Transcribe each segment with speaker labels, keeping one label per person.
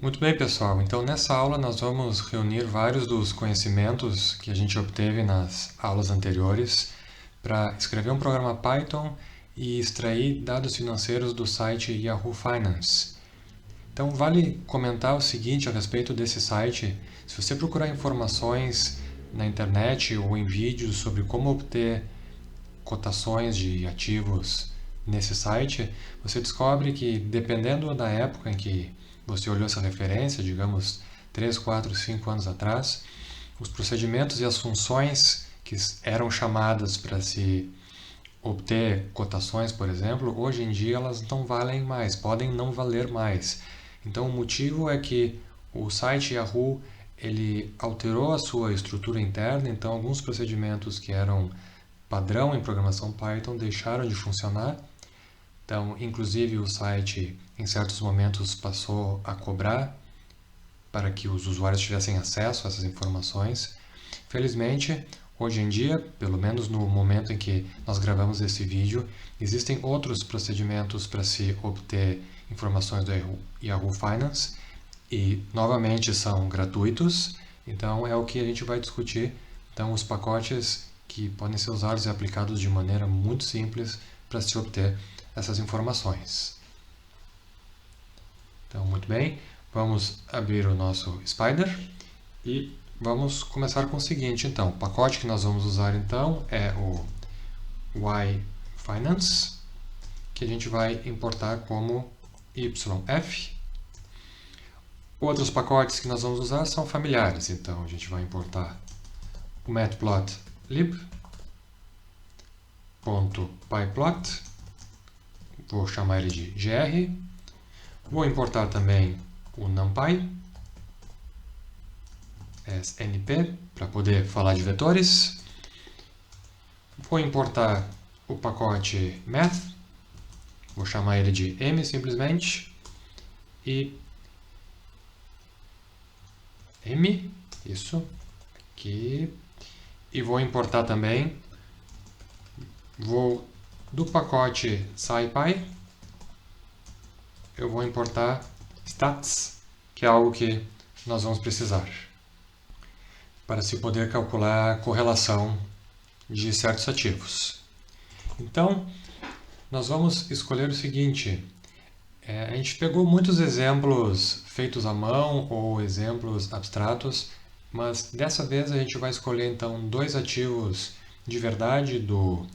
Speaker 1: Muito bem, pessoal. Então, nessa aula, nós vamos reunir vários dos conhecimentos que a gente obteve nas aulas anteriores para escrever um programa Python e extrair dados financeiros do site Yahoo Finance. Então, vale comentar o seguinte a respeito desse site. Se você procurar informações na internet ou em vídeos sobre como obter cotações de ativos nesse site, você descobre que, dependendo da época em que você olhou essa referência, digamos 3, 4, 5 anos atrás, os procedimentos e as funções que eram chamadas para se obter cotações, por exemplo, hoje em dia elas não valem mais, podem não valer mais. Então o motivo é que o site Yahoo ele alterou a sua estrutura interna, então alguns procedimentos que eram padrão em programação Python deixaram de funcionar. Então, inclusive o site em certos momentos passou a cobrar para que os usuários tivessem acesso a essas informações. Felizmente, hoje em dia, pelo menos no momento em que nós gravamos esse vídeo, existem outros procedimentos para se obter informações do Yahoo Finance e, novamente, são gratuitos. Então, é o que a gente vai discutir. Então, os pacotes que podem ser usados e aplicados de maneira muito simples para se obter essas informações. Então, muito bem, vamos abrir o nosso Spider e vamos começar com o seguinte, então. O pacote que nós vamos usar, então, é o YFinance, que a gente vai importar como YF. Outros pacotes que nós vamos usar são familiares, então a gente vai importar o matplotlib, .pyplot, vou chamar ele de gr. Vou importar também o numpy, snp, para poder falar de vetores. Vou importar o pacote math, vou chamar ele de m simplesmente, e m, isso, aqui, e vou importar também, do pacote scipy, eu vou importar stats, que é algo que nós vamos precisar para se poder calcular a correlação de certos ativos. Então, nós vamos escolher o seguinte, a gente pegou muitos exemplos feitos à mão ou exemplos abstratos, mas dessa vez a gente vai escolher então dois ativos de verdade do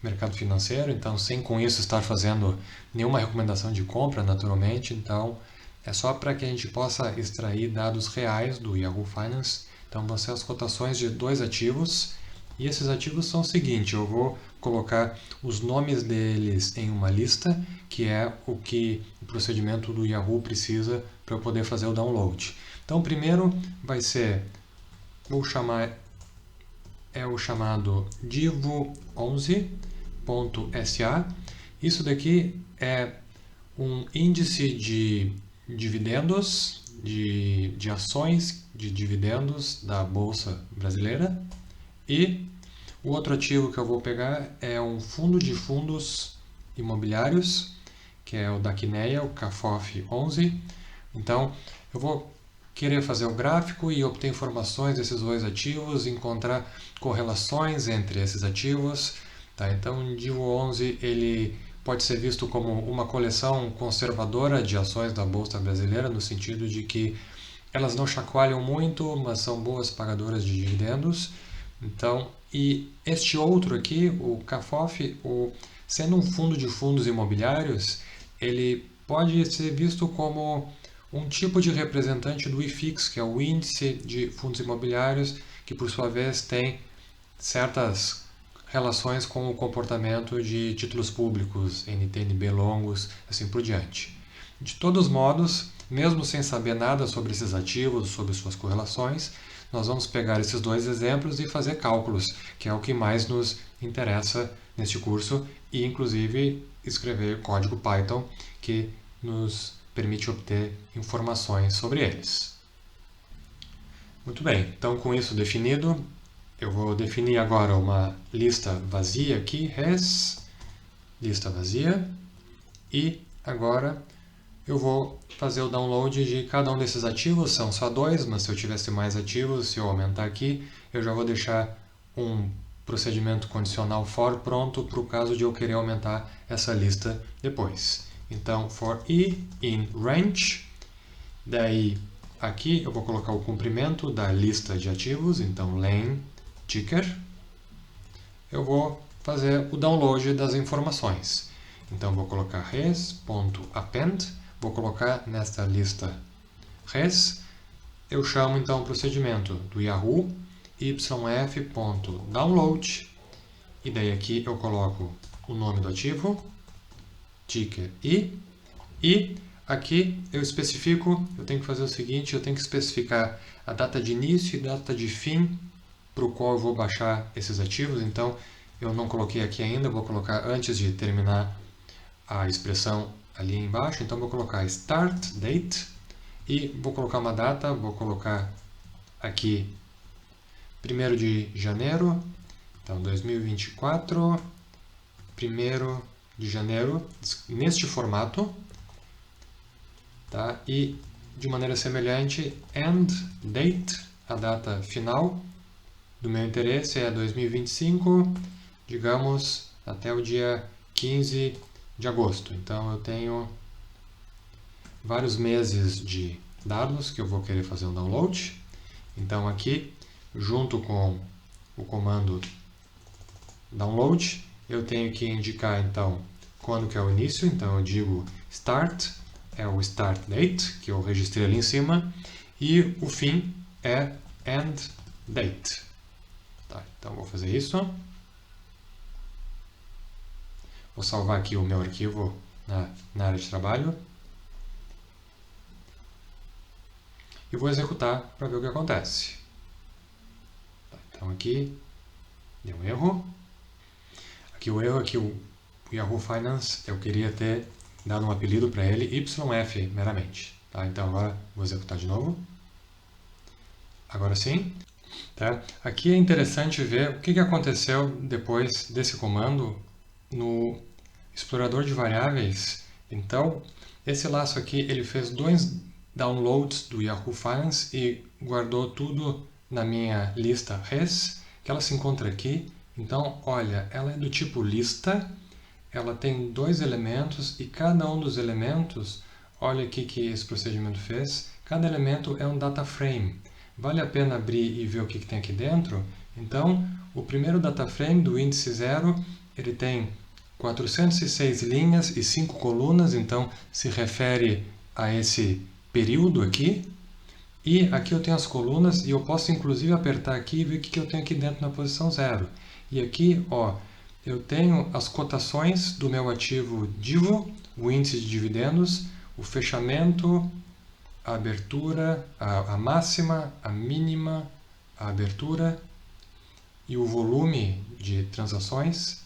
Speaker 1: mercado financeiro, então sem com isso estar fazendo nenhuma recomendação de compra, naturalmente, então é só para que a gente possa extrair dados reais do Yahoo Finance. Então vão ser as cotações de dois ativos, e esses ativos são o seguinte, eu vou colocar os nomes deles em uma lista, que é o que o procedimento do Yahoo precisa para eu poder fazer o download. Então, primeiro vai ser, vou chamar, é o chamado divo11.sa. Isso daqui é um índice de dividendos, de ações de dividendos da Bolsa Brasileira. E o outro ativo que eu vou pegar é um fundo de fundos imobiliários, que é o da Quineia, o CAFOF11. Então, eu vou querer fazer o gráfico e obter informações desses dois ativos, encontrar correlações entre esses ativos. Tá? Então, o Divo 11 ele pode ser visto como uma coleção conservadora de ações da Bolsa Brasileira, no sentido de que elas não chacoalham muito, mas são boas pagadoras de dividendos. Então, e este outro aqui, o CAFOF, sendo um fundo de fundos imobiliários, ele pode ser visto como um tipo de representante do IFIX, que é o índice de fundos imobiliários, que por sua vez tem certas relações com o comportamento de títulos públicos, NTNB longos, assim por diante. De todos os modos, mesmo sem saber nada sobre esses ativos, sobre suas correlações, nós vamos pegar esses dois exemplos e fazer cálculos, que é o que mais nos interessa neste curso, e inclusive escrever código Python que nos permite obter informações sobre eles. Muito bem, então com isso definido, eu vou definir agora uma lista vazia aqui, res, lista vazia, e agora eu vou fazer o download de cada um desses ativos. São só 2, mas se eu tivesse mais ativos, se eu aumentar aqui, eu já vou deixar um procedimento condicional for pronto para o caso de eu querer aumentar essa lista depois. Então, for i in range, daí aqui eu vou colocar o comprimento da lista de ativos, então len ticker. Eu vou fazer o download das informações. Então, vou colocar res.append, vou colocar nesta lista res. Eu chamo então o procedimento do Yahoo yf.download, e daí aqui eu coloco o nome do ativo, ticker i, e aqui eu especifico, eu tenho que fazer o seguinte, eu tenho que especificar a data de início e data de fim para o qual eu vou baixar esses ativos. Então, eu não coloquei aqui ainda, vou colocar antes de terminar a expressão ali embaixo. Então, vou colocar start date e vou colocar uma data, vou colocar aqui 1º de janeiro, então 2024, 1º de janeiro, neste formato, tá? E de maneira semelhante, end date, a data final do meu interesse é 2025, digamos, até o dia 15 de agosto. Então, eu tenho vários meses de dados que eu vou querer fazer um download. Então, aqui, junto com o comando download, eu tenho que indicar, então, quando que é o início. Então, eu digo start, é o start date, que eu registrei ali em cima, e o fim é end date. Tá, então, vou fazer isso. Vou salvar aqui o meu arquivo na área de trabalho. E vou executar para ver o que acontece. Tá, então, aqui deu um erro. Aqui o erro é que o Yahoo Finance, eu queria ter dado um apelido para ele, YF meramente. Tá, então, agora vou executar de novo. Agora sim. Tá? Aqui é interessante ver o que aconteceu depois desse comando no explorador de variáveis. Então, esse laço aqui, ele fez 2 downloads do Yahoo Finance e guardou tudo na minha lista res, que ela se encontra aqui. Então, olha, ela é do tipo lista, ela tem 2 elementos e cada um dos elementos, olha aqui que esse procedimento fez, cada elemento é um data frame. Vale a pena abrir e ver o que tem aqui dentro? Então, o primeiro data frame do índice 0, ele tem 406 linhas e 5 colunas, então se refere a esse período aqui. E aqui eu tenho as colunas e eu posso inclusive apertar aqui e ver o que eu tenho aqui dentro na posição 0. E aqui, ó, eu tenho as cotações do meu ativo DIVO, o índice de dividendos, o fechamento, a abertura, a máxima, a mínima, a abertura e o volume de transações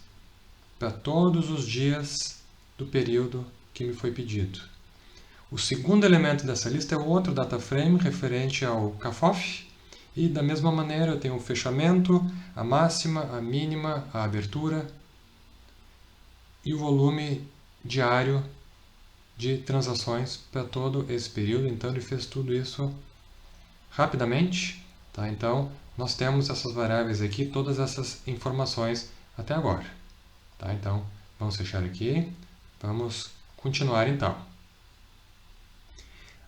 Speaker 1: para todos os dias do período que me foi pedido. O segundo elemento dessa lista é o outro data frame referente ao CAFOF, e da mesma maneira eu tenho o fechamento, a máxima, a mínima, a abertura e o volume diário de transações para todo esse período. Então ele fez tudo isso rapidamente. Tá? Então nós temos essas variáveis aqui, todas essas informações até agora. Tá? Então vamos fechar aqui, vamos continuar então.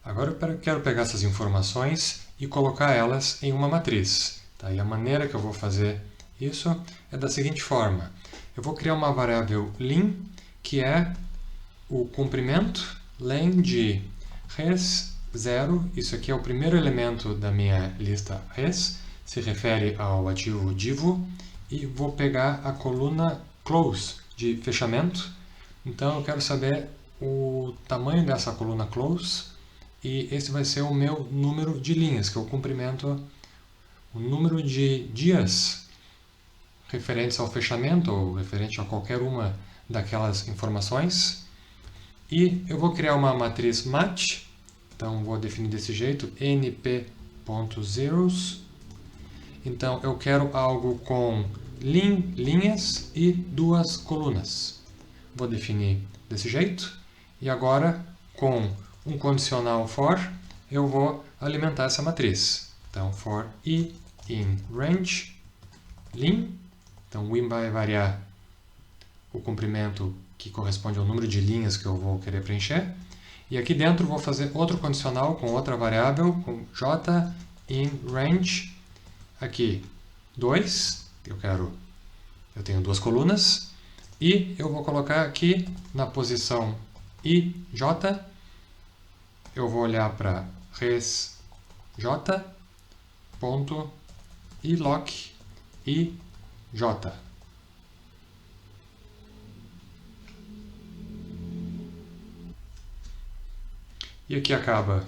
Speaker 1: Agora eu quero pegar essas informações e colocar elas em uma matriz. Tá? E a maneira que eu vou fazer isso é da seguinte forma. Eu vou criar uma variável len, que é o comprimento, len de res0. Isso aqui é o primeiro elemento da minha lista res, se refere ao ativo DIVO. E vou pegar a coluna close, de fechamento. Então eu quero saber o tamanho dessa coluna close. E esse vai ser o meu número de linhas, que é o comprimento, o número de dias referentes ao fechamento ou referente a qualquer uma daquelas informações. E eu vou criar uma matriz match, então vou definir desse jeito, np.zeros. Então eu quero algo com linhas e 2 colunas. Vou definir desse jeito. E agora com um condicional for, eu vou alimentar essa matriz. Então, for i in range lim. Então, o in vai variar o comprimento que corresponde ao número de linhas que eu vou querer preencher. E aqui dentro vou fazer outro condicional com outra variável, com j in range, aqui 2, eu tenho duas colunas, e eu vou colocar aqui na posição ij, eu vou olhar para res j ponto iloc ij. E aqui acaba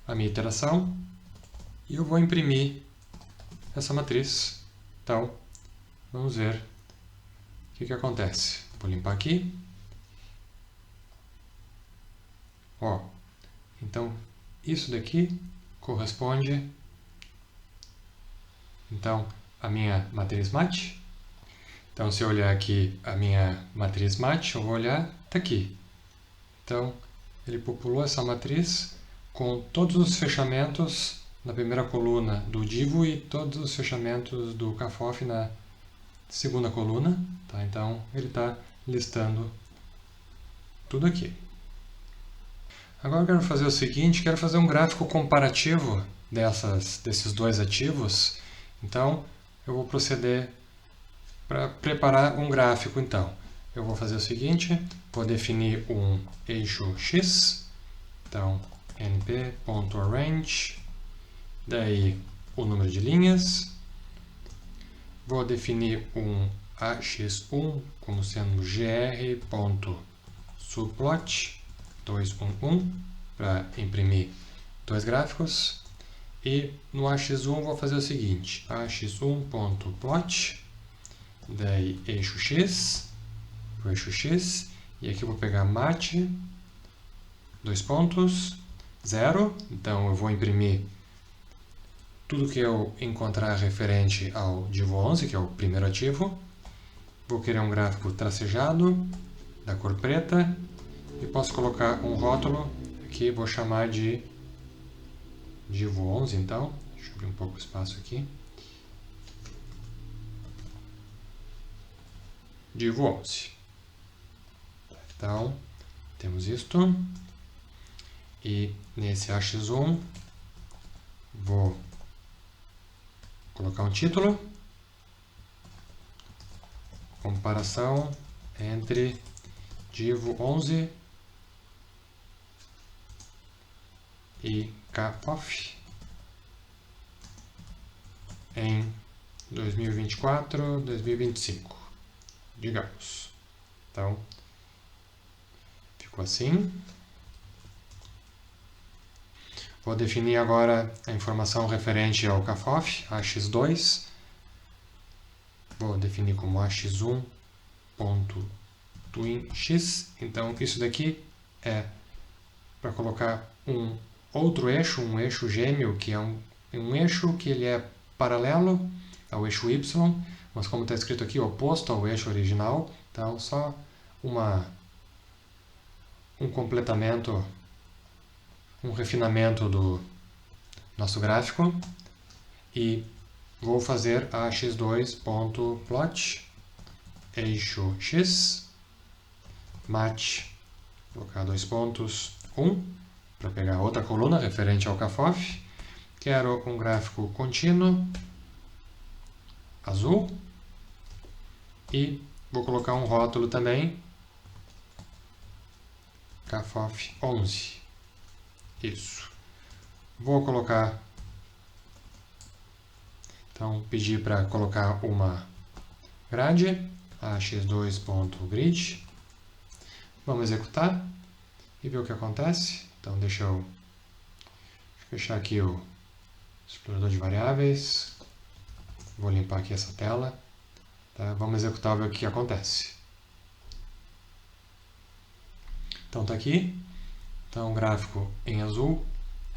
Speaker 1: a minha iteração e eu vou imprimir essa matriz. Então, vamos ver o que acontece. Vou limpar aqui. Ó, então, isso daqui corresponde então à minha matriz mat. Então, se eu olhar aqui a minha matriz mat, eu vou olhar, está aqui. Então, ele populou essa matriz com todos os fechamentos na primeira coluna do divo e todos os fechamentos do cafof na segunda coluna. Tá? Então, ele está listando tudo aqui. Agora eu quero fazer o seguinte, quero fazer um gráfico comparativo desses dois ativos. Então, eu vou proceder para preparar um gráfico. Então, eu vou fazer o seguinte, vou definir um eixo x, então np.arrange, daí o número de linhas, vou definir um ax1 como sendo gr.subplot 211 para imprimir dois gráficos, e no ax1 vou fazer o seguinte, ax1.plot, daí eixo x, o eixo x, e aqui eu vou pegar mat, 0, então eu vou imprimir tudo que eu encontrar referente ao divo 11, que é o primeiro ativo. Vou querer um gráfico tracejado, da cor preta, e posso colocar um rótulo, aqui vou chamar de divo 11, então, deixa eu abrir um pouco o espaço aqui. Divo 11. Então, temos isto. E nesse ax1, vou colocar um título. Comparação entre divo 11 e cafof em 2024, 2025, digamos. Então, ficou assim. Vou definir agora a informação referente ao cafof, ax2. Vou definir como ax1.twinx. Então, isso daqui é para colocar um outro eixo, um eixo gêmeo, que é um eixo que ele é paralelo ao eixo y, mas como está escrito aqui, oposto ao eixo original. Então, só um completamento, um refinamento do nosso gráfico. E vou fazer ax2.plot, eixo x, mat, colocar 2 pontos, 1, para pegar outra coluna referente ao cafof. Quero um gráfico contínuo, azul, e vou colocar um rótulo também, cafof 11. Isso. Vou colocar, então, pedir para colocar uma grade, ax2.grid. Vamos executar e ver o que acontece. Então, deixa eu fechar aqui o explorador de variáveis. Vou limpar aqui essa tela. Tá? Vamos executar e ver o que acontece. Então, está aqui. Então, o gráfico em azul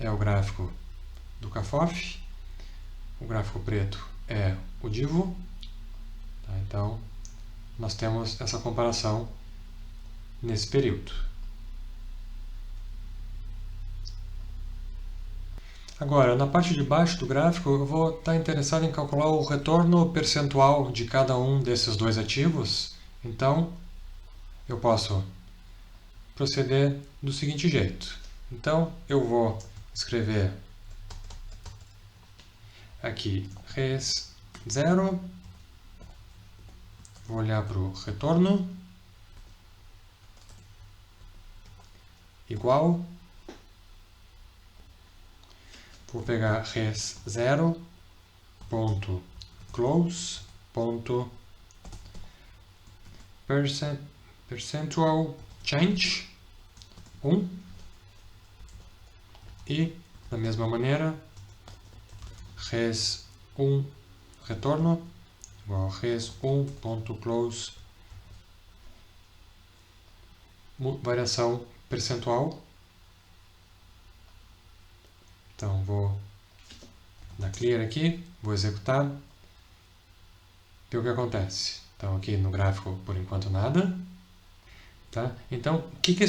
Speaker 1: é o gráfico do cafof. O gráfico preto é o divo. Tá? Então, nós temos essa comparação nesse período. Agora, na parte de baixo do gráfico, eu vou estar interessado em calcular o retorno percentual de cada um desses dois ativos. Então, eu posso proceder do seguinte jeito. Então, eu vou escrever aqui res 0, vou olhar para o retorno, igual, vou pegar res 0, ponto close, ponto percentual change, 1, e, da mesma maneira, res 1 retorno, igual res 1, ponto close, variação percentual. Então, vou dar clear aqui, vou executar, ver o que acontece. Então, aqui no gráfico, por enquanto, nada. Tá? Então, o que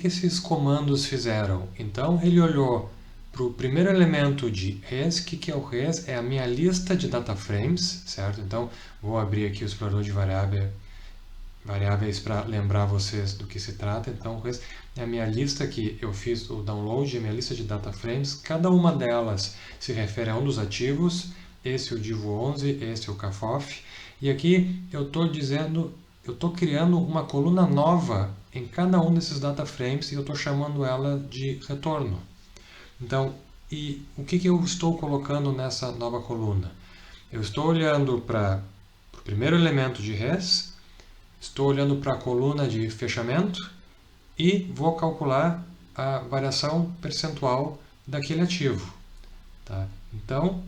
Speaker 1: esses comandos fizeram? Então, ele olhou para o primeiro elemento de res. O que é o res? É a minha lista de data frames, certo? Então, vou abrir aqui o explorador de variáveis para lembrar vocês do que se trata. Então, res é a minha lista que eu fiz o download, a minha lista de data frames. Cada uma delas se refere a um dos ativos. Esse é o Divo 11, esse é o CAFOF. E aqui eu estou criando uma coluna nova em cada um desses data frames e eu estou chamando ela de retorno. Então, e o que eu estou colocando nessa nova coluna? Eu estou olhando para o primeiro elemento de res, estou olhando para a coluna de fechamento e vou calcular a variação percentual daquele ativo. Tá? Então,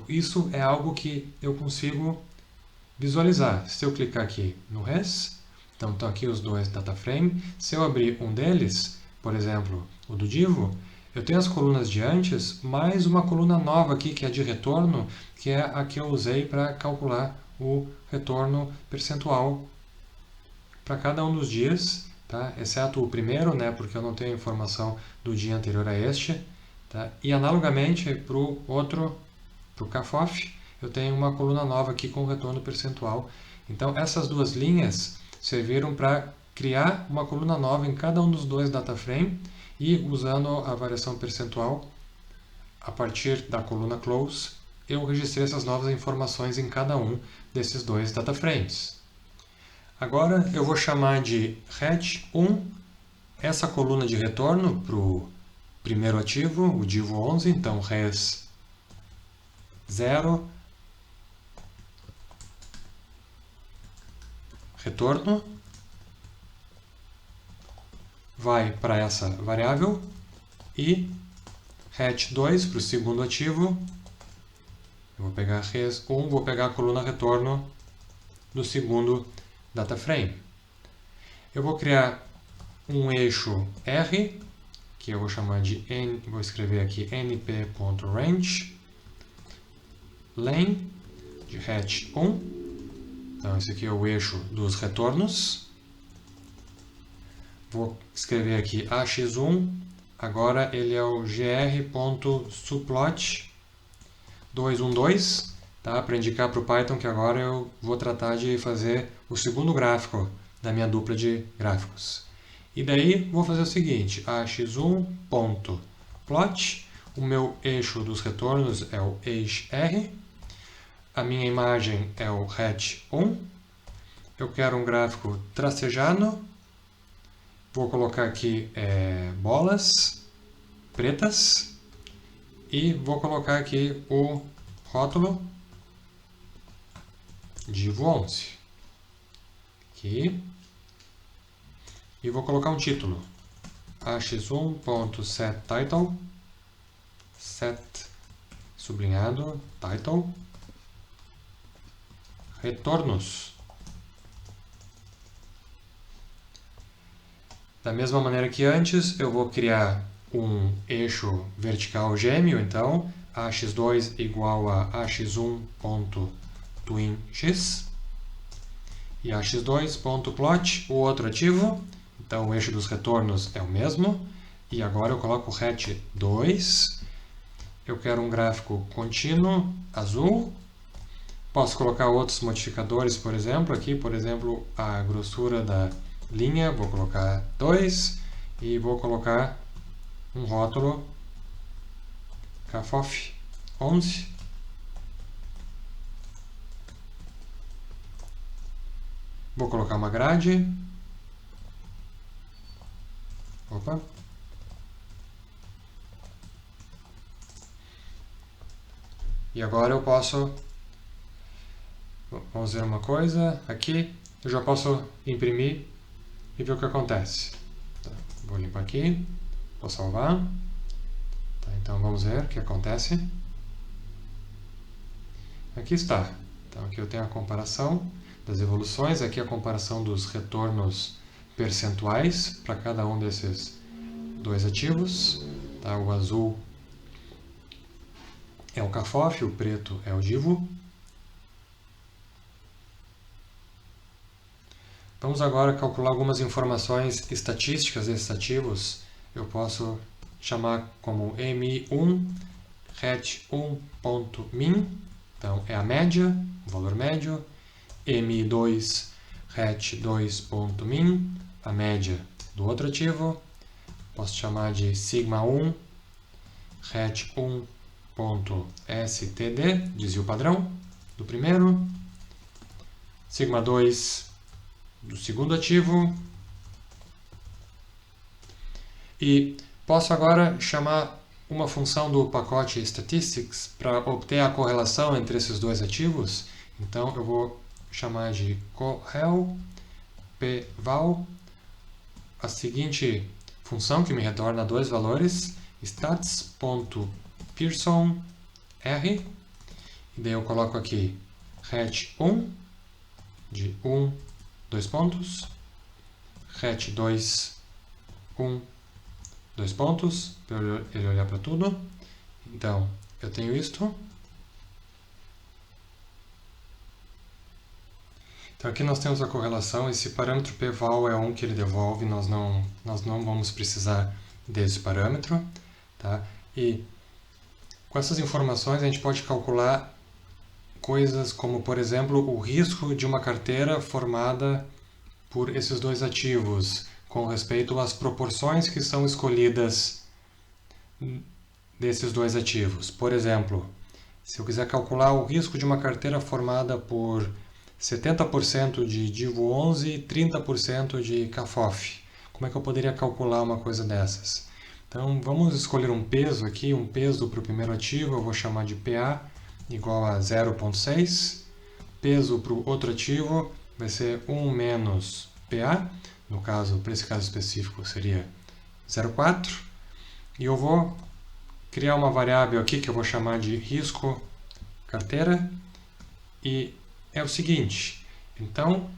Speaker 1: isso é algo que eu consigo visualizar. Se eu clicar aqui no res, então estão aqui os dois data frame. Se eu abrir um deles, por exemplo, o do Divo, eu tenho as colunas de antes, mais uma coluna nova aqui, que é de retorno, que é a que eu usei para calcular o retorno percentual para cada um dos dias, tá? Exceto o primeiro, né, porque eu não tenho informação do dia anterior a este. Tá? E analogamente para o outro, para o CAFOF, eu tenho uma coluna nova aqui com retorno percentual. Então, essas duas linhas serviram para criar uma coluna nova em cada um dos dois data frame e, usando a variação percentual, a partir da coluna close, eu registrei essas novas informações em cada um desses dois data frames. Agora, eu vou chamar de ret1 essa coluna de retorno para o primeiro ativo, o Divo 11, então res 0, retorno, vai para essa variável, e ret2 para o segundo ativo, eu vou pegar res1, vou pegar a coluna retorno do segundo data frame. Eu vou criar um eixo R, que eu vou chamar de vou escrever aqui np.range len de ret1. Então, esse aqui é o eixo dos retornos. Vou escrever aqui ax1, agora ele é o gr.subplot 212, tá? Para indicar para o Python que agora eu vou tratar de fazer o segundo gráfico da minha dupla de gráficos. E daí vou fazer o seguinte, ax1.plot, o meu eixo dos retornos é o eixr, a minha imagem é o ret1, eu quero um gráfico tracejado, vou colocar aqui bolas pretas e vou colocar aqui o rótulo Divo 11. Aqui. E vou colocar um título, ax1.setTitle, set sublinhado, title, retornos. Da mesma maneira que antes, eu vou criar um eixo vertical gêmeo, então, ax2 igual a ax1.twinx, e ax2.plot, o outro ativo. Então, o eixo dos retornos é o mesmo. E agora eu coloco ret2 eu quero um gráfico contínuo, azul. Posso colocar outros modificadores, por exemplo, aqui, por exemplo, a grossura da linha, vou colocar 2 e vou colocar um rótulo CAFOF 11. Vou colocar uma grade. Opa. E agora eu posso, vamos ver uma coisa, aqui eu já posso imprimir e ver o que acontece. Tá, vou limpar aqui, vou salvar. Tá, então vamos ver o que acontece. Aqui está. Então aqui eu tenho a comparação das evoluções, aqui a comparação dos retornos percentuais para cada um desses dois ativos. Tá, o azul é o CAFOF, o preto é o DIVO. Vamos agora calcular algumas informações estatísticas desses ativos. Eu posso chamar como MI1 RET1.min, então é a média, o valor médio. MI2 RET2.min, a média do outro ativo. Posso chamar de sigma1 RET1.std, desvio padrão do primeiro. Sigma2 do segundo ativo. E posso agora chamar uma função do pacote statistics para obter a correlação entre esses dois ativos. Então eu vou chamar de correl pval, a seguinte função que me retorna dois valores, stats.pearson r, e daí eu coloco aqui ret1 de 1, 2 pontos, ret2, 1, 2 pontos, para ele olhar para tudo. Então, eu tenho isto. Então aqui nós temos a correlação, esse parâmetro pval é um que ele devolve, nós não vamos precisar desse parâmetro. Tá? E com essas informações a gente pode calcular coisas como, por exemplo, o risco de uma carteira formada por esses dois ativos, com respeito às proporções que são escolhidas desses dois ativos. Por exemplo, se eu quiser calcular o risco de uma carteira formada por 70% de DIVO 11 e 30% de CAFOF. Como é que eu poderia calcular uma coisa dessas? Então, vamos escolher um peso aqui, um peso para o primeiro ativo, eu vou chamar de PA, igual a 0,6. Peso para o outro ativo vai ser 1 menos PA, no caso, para esse caso específico, seria 0,4. E eu vou criar uma variável aqui que eu vou chamar de risco carteira, e é o seguinte, então,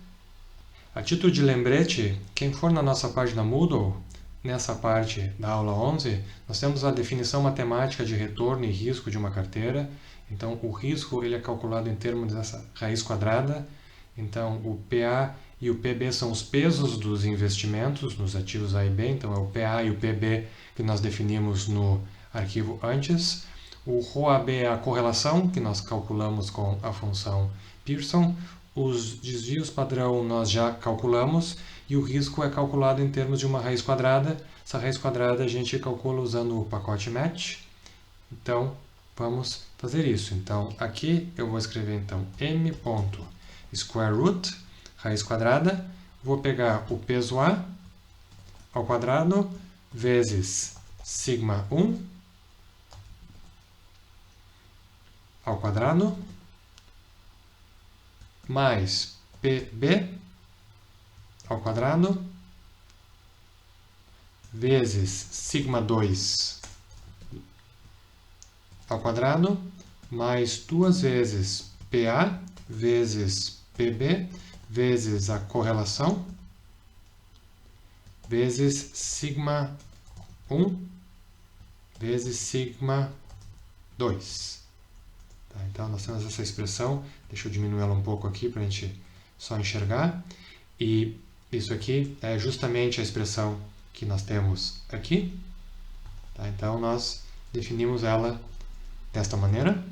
Speaker 1: a título de lembrete, quem for na nossa página Moodle, nessa parte da aula 11, nós temos a definição matemática de retorno e risco de uma carteira. Então, o risco ele é calculado em termos dessa raiz quadrada. Então, o PA e o PB são os pesos dos investimentos nos ativos A e B. Então, é o PA e o PB que nós definimos no arquivo antes. O ρAB é a correlação que nós calculamos com a função Pearson. Os desvios padrão nós já calculamos e o risco é calculado em termos de uma raiz quadrada. Essa raiz quadrada a gente calcula usando o pacote match. Então, vamos fazer isso. Então, aqui eu vou escrever então m.square root, raiz quadrada. Vou pegar o peso A ao quadrado vezes sigma 1 ao quadrado mais PB ao quadrado vezes sigma 2 ao quadrado mais 2 vezes PA vezes PB vezes a correlação vezes sigma 1 vezes sigma 2. Tá, então, nós temos essa expressão, deixa eu diminuir ela um pouco aqui para a gente só enxergar. E isso aqui é justamente a expressão que nós temos aqui. Tá, então, nós definimos ela desta maneira.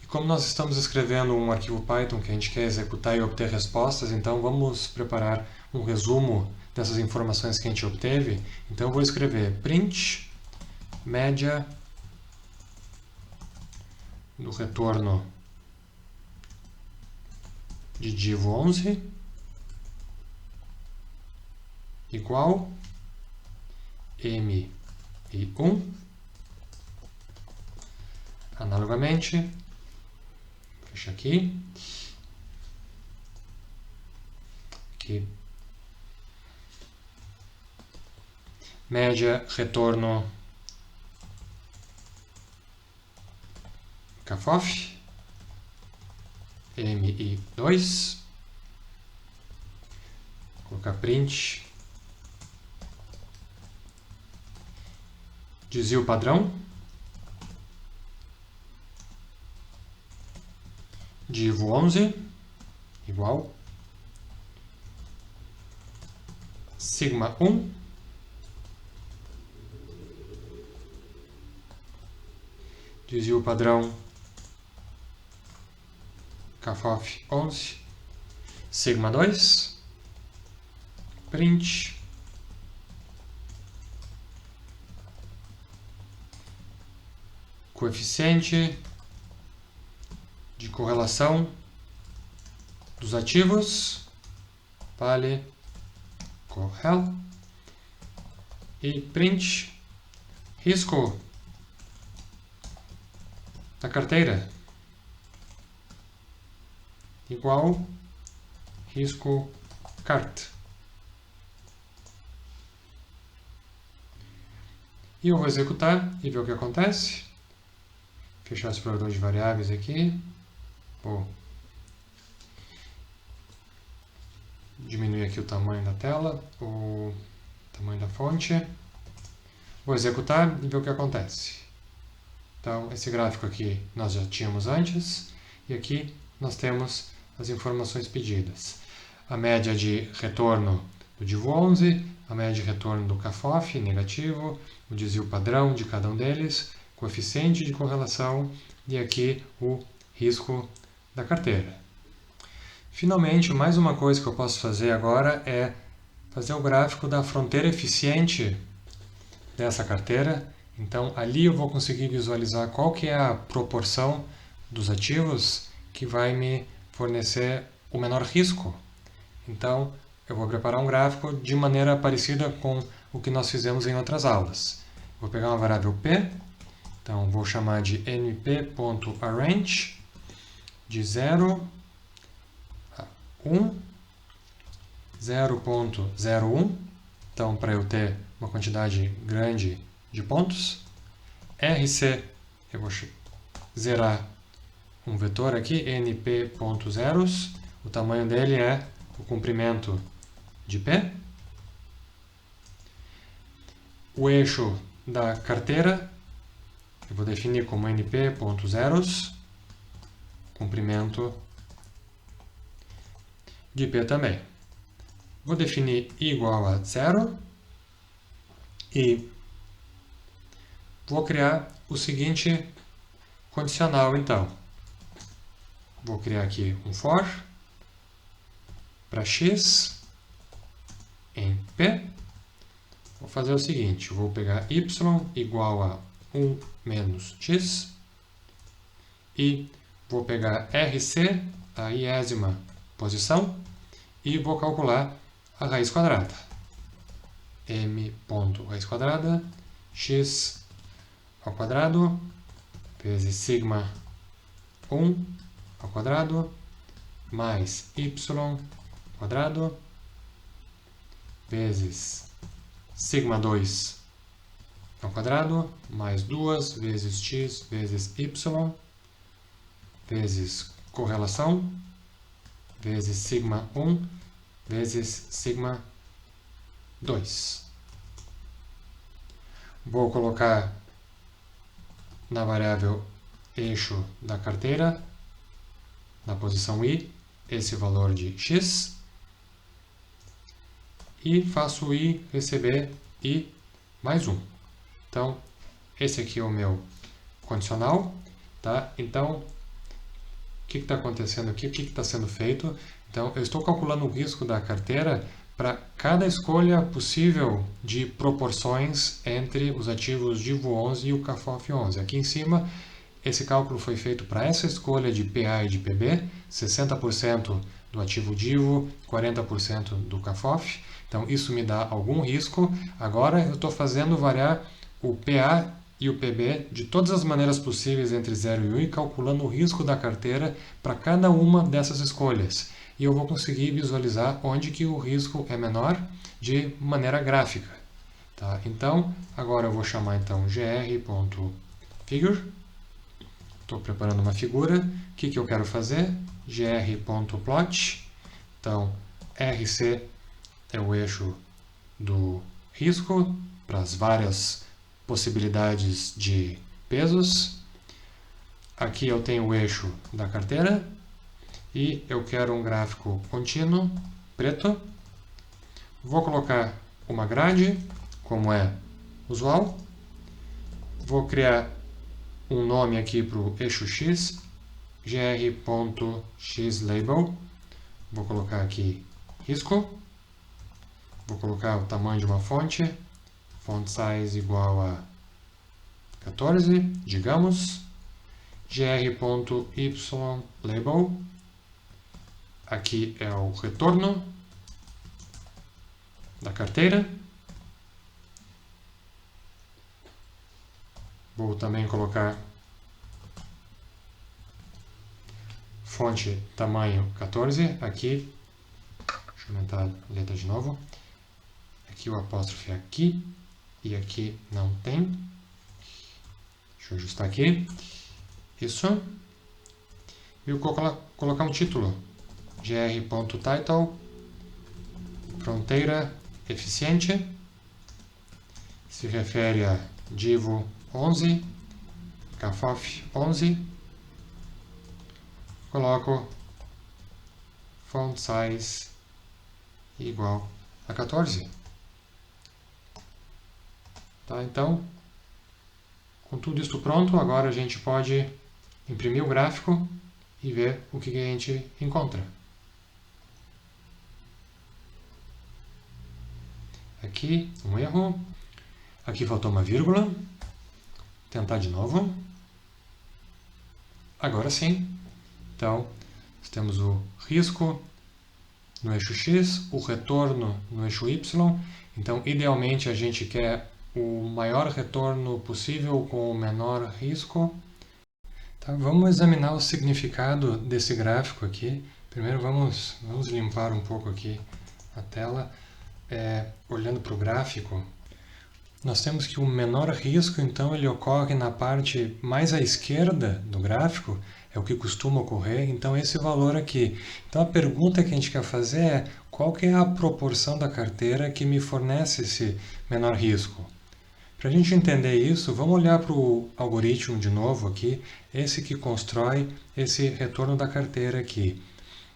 Speaker 1: E como nós estamos escrevendo um arquivo Python que a gente quer executar e obter respostas, então vamos preparar um resumo dessas informações que a gente obteve. Então eu vou escrever print média do retorno de div 11 igual m e 1. Analogamente, fecha aqui. Aqui. Média retorno cafof m e 2. Vou colocar print desvio padrão div 11 igual sigma 1 desvio padrão cafof 11 sigma 2 print coeficiente de correlação dos ativos vale correl e print risco da carteira igual risco cart. E eu vou executar e ver o que acontece. Fechar o explorador de variáveis aqui. Vou diminuir aqui o tamanho da tela, o tamanho da fonte. Vou executar e ver o que acontece. Então, esse gráfico aqui nós já tínhamos antes. E aqui nós temos as informações pedidas. A média de retorno do div 11, a média de retorno do cafof, negativo, o desvio padrão de cada um deles, coeficiente de correlação e aqui o risco da carteira. Finalmente, mais uma coisa que eu posso fazer agora é fazer o gráfico da fronteira eficiente dessa carteira. Então, ali eu vou conseguir visualizar qual que é a proporção dos ativos que vai me fornecer o menor risco. Então, eu vou preparar um gráfico de maneira parecida com o que nós fizemos em outras aulas. Vou pegar uma variável p, então vou chamar de np.arrange de 0 a 1, 0.01, então para eu ter uma quantidade grande de pontos. RC, eu vou zerar um vetor aqui, np.zeros, o tamanho dele é o comprimento de P. O eixo da carteira, eu vou definir como np.zeros, comprimento de P também. Vou definir igual a 0 e vou criar o seguinte condicional, então. Vou criar aqui um for para x em P. Vou fazer o seguinte, vou pegar y igual a 1 menos x e vou pegar RC, a iésima posição, e vou calcular a raiz quadrada. M ponto raiz quadrada, x ao quadrado, vezes sigma 1 ao quadrado, mais y ao quadrado, vezes sigma 2 ao quadrado, mais 2 vezes x vezes y, vezes correlação, vezes sigma 1 vezes sigma 2. Vou colocar na variável eixo da carteira, na posição i, esse valor de x, e faço i receber i mais 1. Então, esse aqui é o meu condicional, tá? Então, o que está acontecendo aqui? O que está sendo feito? Então, eu estou calculando o risco da carteira para cada escolha possível de proporções entre os ativos DIVO 11 e o CAFOF 11. Aqui em cima, esse cálculo foi feito para essa escolha de PA e de PB, 60% do ativo DIVO, 40% do CAFOF. Então, isso me dá algum risco. Agora, eu estou fazendo variar o PA e o PB de todas as maneiras possíveis entre 0 e 1 e calculando o risco da carteira para cada uma dessas escolhas. E eu vou conseguir visualizar onde que o risco é menor de maneira gráfica. Tá? Então, agora eu vou chamar então gr.figure. Estou preparando uma figura. O que eu quero fazer? gr.plot. Então, RC é o eixo do risco para as várias possibilidades de pesos. Aqui eu tenho o eixo da carteira e eu quero um gráfico contínuo, preto. Vou colocar uma grade, como é usual. Vou criar um nome aqui para o eixo X, gr.xlabel. Vou colocar aqui risco. Vou colocar o tamanho de uma fonte, font size igual a 14, digamos. gr.ylabel. Aqui é o retorno da carteira. Vou também colocar fonte tamanho 14. Aqui, deixa eu aumentar a letra de novo. Aqui o apóstrofe é aqui e aqui não tem. Deixa eu ajustar aqui. Isso. E vou colocar um título. gr.title. Fronteira eficiente. Se refere a DIVO 11. CAFOF 11. Coloco font size igual a 14. Tá, então, com tudo isso pronto, agora a gente pode imprimir o gráfico e ver o que a gente encontra. Aqui, um erro. Aqui faltou uma vírgula. Vou tentar de novo. Agora sim. Então, nós temos o risco no eixo X, o retorno no eixo Y. Então, idealmente, a gente quer o maior retorno possível com o menor risco. Tá, vamos examinar o significado desse gráfico aqui. Primeiro, vamos limpar um pouco aqui a tela. Olhando para o gráfico, nós temos que o menor risco, então, ele ocorre na parte mais à esquerda do gráfico, é o que costuma ocorrer, então esse valor aqui. Então a pergunta que a gente quer fazer é qual que é a proporção da carteira que me fornece esse menor risco. Para a gente entender isso, vamos olhar para o algoritmo de novo aqui, esse que constrói esse retorno da carteira aqui.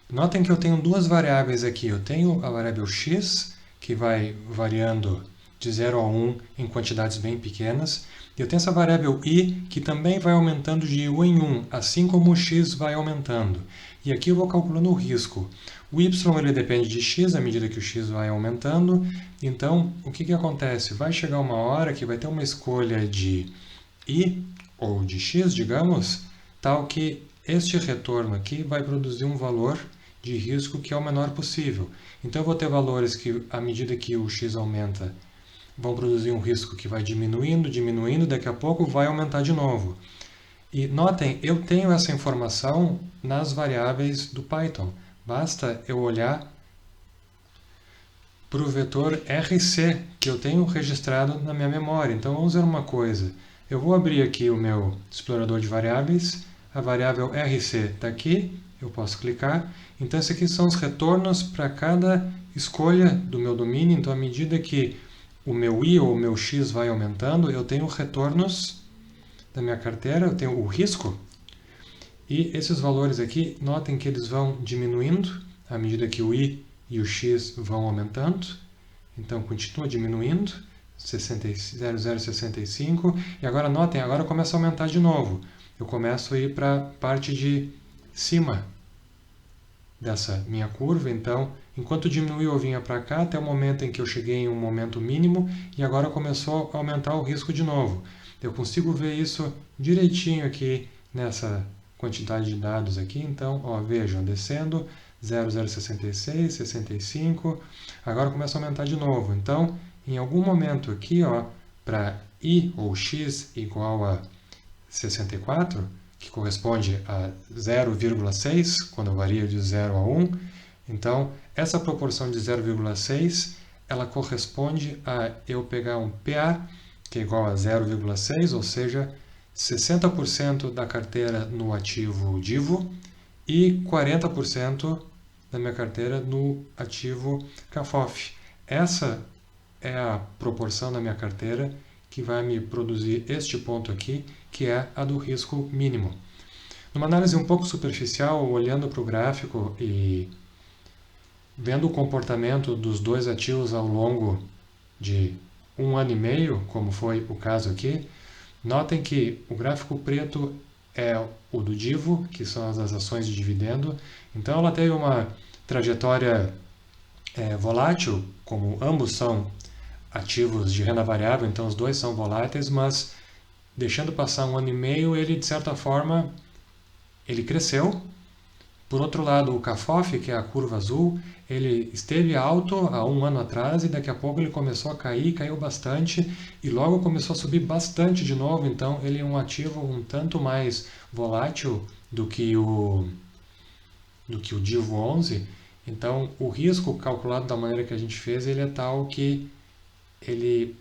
Speaker 1: Notem que eu tenho duas variáveis aqui, eu tenho a variável x, que vai variando de 0 a 1 em quantidades bem pequenas. E eu tenho essa variável i, que também vai aumentando de 1 em 1, assim como o x vai aumentando. E aqui eu vou calculando o risco. O y ele depende de x à medida que o x vai aumentando. Então, o que acontece? Vai chegar uma hora que vai ter uma escolha de i, ou de x, digamos, tal que este retorno aqui vai produzir um valor de risco que é o menor possível. Então, eu vou ter valores que, à medida que o x aumenta, vão produzir um risco que vai diminuindo, diminuindo, daqui a pouco vai aumentar de novo. E notem, eu tenho essa informação nas variáveis do Python. Basta eu olhar para o vetor RC, que eu tenho registrado na minha memória. Então, vamos ver uma coisa. Eu vou abrir aqui o meu explorador de variáveis. A variável RC está aqui, eu posso clicar. Então, esses aqui são os retornos para cada escolha do meu domínio. Então, à medida que o meu i ou o meu x vai aumentando, eu tenho retornos da minha carteira, eu tenho o risco. E esses valores aqui, notem que eles vão diminuindo à medida que o i e o x vão aumentando. Então, continua diminuindo 0,065 e agora notem, agora começa a aumentar de novo. Eu começo a ir para a parte de cima dessa minha curva, então enquanto diminuiu eu vinha para cá até o momento em que eu cheguei em um momento mínimo e agora começou a aumentar o risco de novo. Eu consigo ver isso direitinho aqui nessa quantidade de dados aqui, então ó, vejam, descendo 0,066, 65, agora começa a aumentar de novo. Então, em algum momento aqui, ó, para I ou X igual a 64, que corresponde a 0,6, quando varia de 0 a 1. Então, essa proporção de 0,6, ela corresponde a eu pegar um PA, que é igual a 0,6, ou seja, 60% da carteira no ativo DIVO e 40% da minha carteira no ativo CAFOF. Essa é a proporção da minha carteira que vai me produzir este ponto aqui, que é a do risco mínimo. Numa análise um pouco superficial, olhando para o gráfico e vendo o comportamento dos dois ativos ao longo de 1 ano e meio, como foi o caso aqui, notem que o gráfico preto é o do DIVO, que são as ações de dividendo. Então ela teve uma trajetória volátil, como ambos são ativos de renda variável, então os dois são voláteis, mas deixando passar 1 ano e meio, ele de certa forma ele cresceu. Por outro lado, o CAFOF, que é a curva azul, ele esteve alto há 1 ano atrás e daqui a pouco ele começou a cair, caiu bastante e logo começou a subir bastante de novo, então ele é um ativo um tanto mais volátil do que o DIVO 11. Então, o risco calculado da maneira que a gente fez, ele é tal que ele,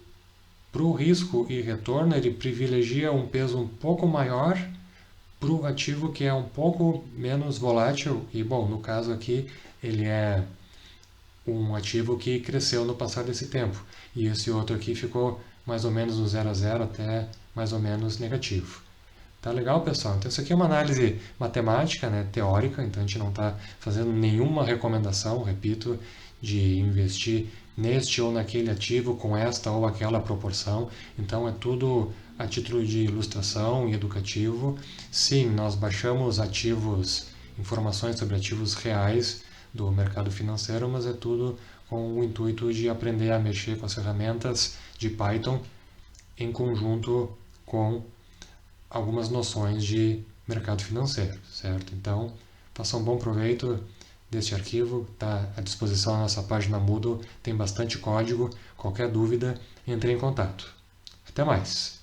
Speaker 1: para o risco e retorno, ele privilegia um peso um pouco maior para o ativo que é um pouco menos volátil e, bom, no caso aqui, ele é um ativo que cresceu no passar desse tempo. E esse outro aqui ficou mais ou menos no 0 a 0 até mais ou menos negativo. Tá legal, pessoal? Então isso aqui é uma análise matemática, né, teórica, então a gente não está fazendo nenhuma recomendação, repito, de investir neste ou naquele ativo com esta ou aquela proporção. Então é tudo a título de ilustração e educativo. Sim, nós baixamos ativos, informações sobre ativos reais do mercado financeiro, mas é tudo com o intuito de aprender a mexer com as ferramentas de Python em conjunto com algumas noções de mercado financeiro, certo? Então, faça um bom proveito deste arquivo, está à disposição na nossa página Moodle, tem bastante código, qualquer dúvida, entre em contato. Até mais!